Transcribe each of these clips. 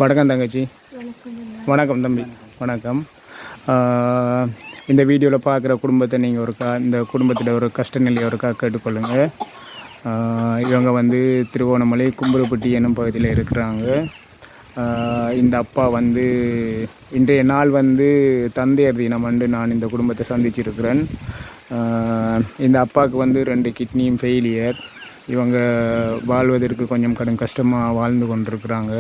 வணக்கம் தங்கச்சி. வணக்கம் தம்பி. வணக்கம். இந்த வீடியோவில் பார்க்குற குடும்பத்தை நீங்கள் இந்த குடும்பத்தில் ஒரு கஷ்ட நிலையை கேட்டுக்கொள்ளுங்கள். இவங்க வந்து திருவோணமலை கும்புரப்பட்டி என்னும் பகுதியில் இருக்கிறாங்க. இந்த அப்பா வந்து இன்றைய நாள் வந்து தந்தையர் தினம் வந்து நான் இந்த குடும்பத்தை சந்திச்சிருக்கிறேன். இந்த அப்பாவுக்கு வந்து 2 கிட்னியும் ஃபெயிலியர். இவங்க வாழ்வதற்கு கொஞ்சம் கடும் கஷ்டமாக வாழ்ந்து கொண்டிருக்கிறாங்க.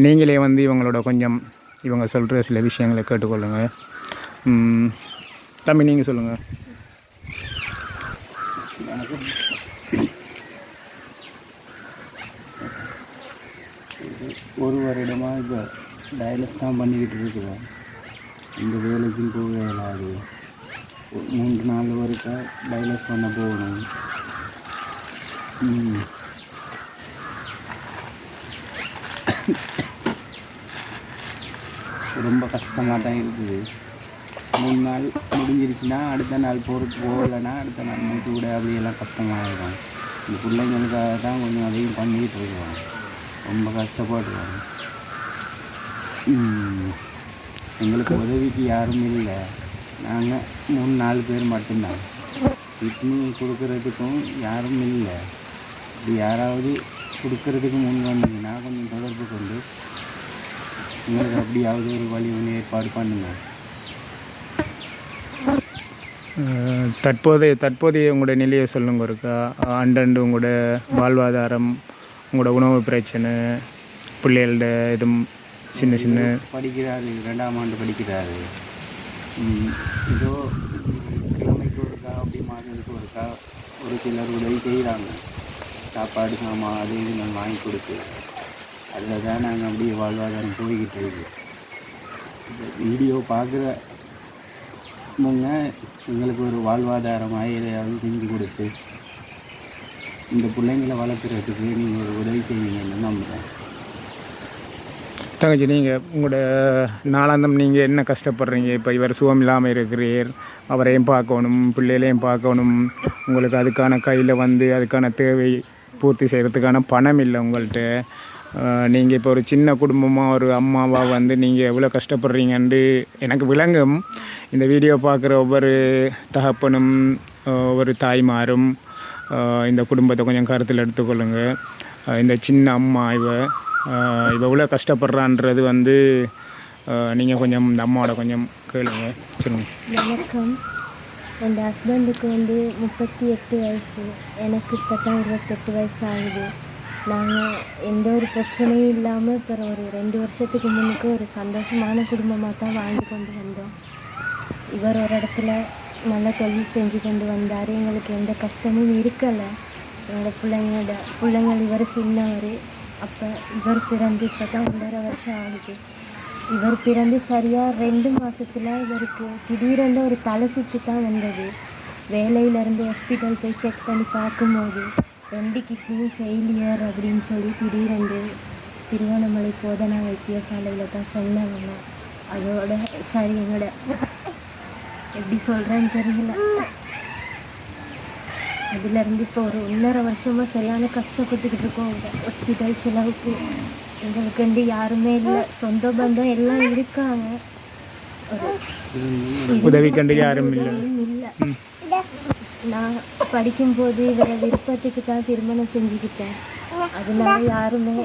நீங்களே வந்து இவங்களோட கொஞ்சம் இவங்க சொல்கிற சில விஷயங்களை கேட்டுக்கொள்ளுங்கள். தம்பி நீங்கள் சொல்லுங்கள். ஒரு வருடமாக இப்போ டயலிஸ் தான் பண்ணிக்கிட்டு இருக்கிறோம். இந்த வேலைக்கும் போக இயலாது. 3 நாள் வரைக்கும் டயலிஸ் பண்ண போகணும். ரொம்ப கஷ்டமாக தான் இருக்குது. 3 நாள் முடிஞ்சிருச்சுன்னா அடுத்த நாள் போகலைன்னா அடுத்த நாள் மூச்சு கூட அப்படியெல்லாம் கஷ்டமாக இருக்கும். இந்த பிள்ளைங்களுக்காக தான் கொஞ்சம் அதையும் பண்ணிக்கிட்டு இருக்கிறோம். ரொம்ப கஷ்டப்படுறோம். எங்களுக்கு உதவிக்கு யாரும் இல்லை. நாங்கள் 3-4 பேர் மட்டும்தான். கிட்னி கொடுக்கறதுக்கும் யாரும் இல்லை. இப்படி யாராவது கொடுக்கறதுக்கு முன் வந்தீங்கன்னா கொஞ்சம் தொடர்பு கொண்டு உங்களுக்கு அப்படியாவது ஒரு வழி ஒன்று ஏற்பாடு பண்ணுங்க. தற்போதைய உங்களோட நிலையை சொல்லுங்க இருக்கா. அண்டண்டு உங்களோட வாழ்வாதாரம், உங்களோட உணவு பிரச்சனை, பிள்ளைகளோட இதுவும் சின்ன படிக்கிறாரு, 2ஆம் ஆண்டு படிக்கிறாரு. ஏதோ கிழமைக்கு ஒருக்கா அப்படி மாதத்துக்கு ஒருக்கா ஒரு சிலர் உதவி செய்கிறாங்க. சாப்பாடு சாமான் அது இது நாங்கள் வாங்கி கொடுத்து அதில் தான் நாங்கள் அப்படியே வாழ்வாதாரம் போய்கிட்டு இருக்கு. வீடியோ பார்க்குறவங்க எங்களுக்கு ஒரு வாழ்வாதாரமாக எதையாவது செஞ்சு கொடுத்து இந்த பிள்ளைங்களை வளர்க்குறதுக்கு நீங்கள் ஒரு உதவி செய்வீங்கன்னு நம்புகிறேன். தங்கச்சி, நீங்கள் உங்களோட நாளாந்தம் நீங்கள் என்ன கஷ்டப்படுறீங்க? இப்போ இவர் சுகம் இல்லாமல் இருக்கிறீர், அவரையும் பார்க்கணும், பிள்ளைகளையும் பார்க்கணும். உங்களுக்கு அதுக்கான கையில் வந்து அதுக்கான தேவை பூர்த்தி செய்கிறதுக்கான பணம் இல்லை உங்கள்கிட்ட. நீங்கள் இப்போ ஒரு சின்ன குடும்பமாக ஒரு அம்மாவாக வந்து நீங்கள் எவ்வளோ கஷ்டப்படுறீங்கன்னு எனக்கு விளங்கும். இந்த வீடியோ பார்க்குற ஒவ்வொரு தகப்பனும் ஒவ்வொரு தாய்மாரும் இந்த குடும்பத்தை கொஞ்சம் கருத்தில் எடுத்துக்கொள்ளுங்க. இந்த சின்ன அம்மா இவ இவ்வளோ கஷ்டப்படுறான்றது வந்து நீங்கள் கொஞ்சம் இந்த அம்மாவோட கொஞ்சம் கேளுங்க. சொல்லுங்கள். வணக்கம். என் ஹஸ்பண்டுக்கு வந்து 38 வயசு, எனக்கு இப்போ தான் 28 வயசு ஆகுது. நாங்கள் எந்த ஒரு பிரச்சனையும் இல்லாமல் இப்போ ஒரு 2 வருஷத்துக்கு முன்னுக்கு ஒரு சந்தோஷமான குடும்பமாக தான் வாழ்ந்து கொண்டு வந்தோம். இவர் ஒரு இடத்துல நல்ல தொழில் செஞ்சு கொண்டு வந்தார். எங்களுக்கு எந்த கஷ்டமும் இருக்கலை. எங்கள் பிள்ளைங்கள் இவர் சின்னவர். அப்போ இவர் பிறந்து இப்போ தான் 1.5 வருஷம் ஆகுது. இவர் பிறந்து சரியாக 2 மாதத்தில் இவருக்கு திடீரென்று ஒரு தலை சுற்றி தான் வந்தது. வேலையிலேருந்து ஹாஸ்பிட்டல் போய் செக் பண்ணி பார்க்கும்போது 2 கிட்னியும் ஃபெயிலியர் அப்படின்னு சொல்லி திடீரென்று திருவண்ணாமலை போதனா வைத்தியசாலையில் தான் சொன்னாங்க. அதோட சரி என்னோட எப்படி சொல்கிறேன்னு தெரியல. அதுலேருந்து இப்போ ஒரு 1.5 வருஷமாக சரியான கஷ்டப்பட்டுக்கிட்டு இருக்கோம். ஹாஸ்பிட்டல் செலவுக்கு எங்களுக்கு யாருமே இல்லை. சொந்த பந்தம் எல்லாம் இருக்காங்க, உதவி கண்டு யாரும் இல்லை. நான் படிக்கும்போது இவரை விருப்பத்துக்கு தான் திருமணம் செஞ்சுக்கிட்டேன். அதனால யாருமே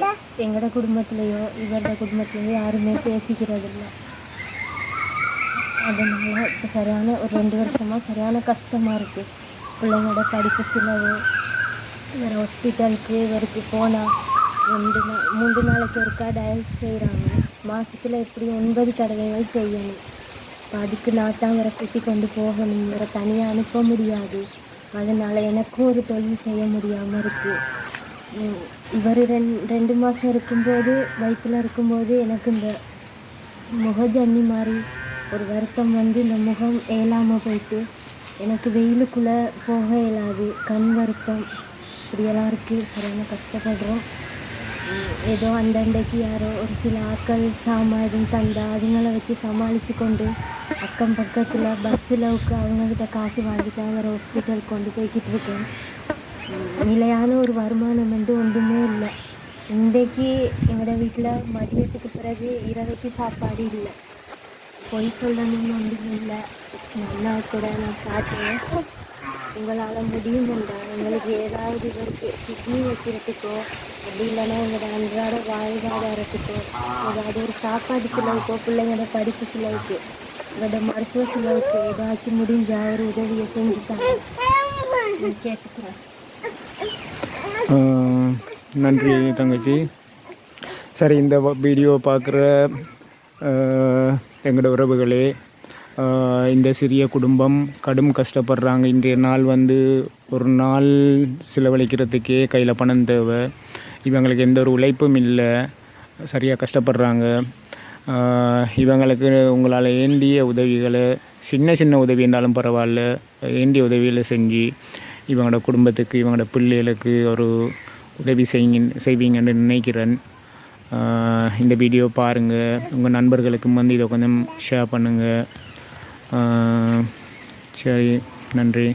எங்களோட குடும்பத்துலேயோ இவரோட குடும்பத்துலேயோ யாருமே பேசிக்கிறதில்ல. அதனால் இப்போ சரியான ஒரு 2 வருஷமாக சரியான கஷ்டமாக இருக்குது. பிள்ளைங்களோட படிப்பு செலவு, வேறு ஹாஸ்பிட்டலுக்கு இவருக்கு போனால் 3 நாளைக்கு ஒருக்கா டயல்ஸ் செய்கிறாங்க. மாதத்தில் எப்படி 9 தடவைகள் செய்யணும். இப்போ அதுக்கு நான் தான் வேறு கூட்டி கொண்டு போகணும், வேறு தனியாக அனுப்ப முடியாது. அதனால் எனக்கும் ஒரு தொழில் செய்ய முடியாமல் இருக்குது. இவர் 2 மாதம் இருக்கும்போது வயிற்றில் இருக்கும்போது எனக்கு இந்த முகஜன்னி மாதிரி ஒரு வருத்தம் வந்து இந்த முகம் ஏலாமல் போயிட்டு எனக்கு வெயிலுக்குள்ளே போக இயலாது. கண் வருத்தம் இப்படியெல்லாம் இருக்குது. சரியான கஷ்டப்படுறோம். ஏதோ அண்டண்டைக்கு யாரோ ஒரு சில ஆட்கள் சாமான் எதுவும் தந்தா அதுங்களை வச்சு சமாளித்து கொண்டு அக்கம் பக்கத்தில் பஸ்ஸில் அவங்கக்கிட்ட காசு வாங்கிட்டு வேறு ஹாஸ்பிட்டல் கொண்டு போய்கிட்டு இருக்கேன். நிலையான ஒரு வருமானம் வந்து ஒன்றுமே இல்லை. இன்றைக்கு எங்களோட வீட்டில் மதியத்துக்கு பிறகு இரவைக்கு சாப்பாடு இல்லை. பொய் சொல்லணும்னு ஒன்றும் இல்லை. நல்லா கூட நான் காட்டுவேன். உங்களால் முடியும் வேண்டாம். எங்களுக்கு ஏதாவது இவருக்கு கிட்னி வைக்கிறதுக்கோ அப்படி இல்லைன்னா எங்களோட அன்றாட வாழ்வாதாரத்துக்கோ ஏதாவது ஒரு சாப்பாடு செலவுக்கோ பிள்ளைங்களோட படிப்பு செலவுக்கு எங்களோட மருத்துவ செலவுக்கு ஏதாச்சும் முடிஞ்ச ஒரு உதவியை செஞ்சுட்டாங்க கேட்டுக்கிறேன். நன்றி தங்கச்சி. சரி, இந்த வீடியோ பார்க்குற எங்களோட உறவுகளே, இந்த சிறிய குடும்பம் கடும் கஷ்டப்படுறாங்க. இன்றைய நாள் வந்து ஒரு நாள் செலவழிக்கிறதுக்கே கையில் பணம் தேவை. இவங்களுக்கு எந்த ஒரு உழைப்பும் இல்லை, சரியாக கஷ்டப்படுறாங்க. இவங்களுக்கு உங்களால் வேண்டிய உதவிகளை, சின்ன சின்ன உதவி இருந்தாலும் பரவாயில்ல, வேண்டிய உதவிகளை செஞ்சு இவங்களோட குடும்பத்துக்கு இவங்களோட பிள்ளைகளுக்கு ஒரு உதவி செய்வீங்கன்னு நினைக்கிறேன். இந்த வீடியோ பாருங்கள், உங்கள் நண்பர்களுக்கும் வந்து இதை கொஞ்சம் ஷேர் பண்ணுங்கள். சரி, நன்றி.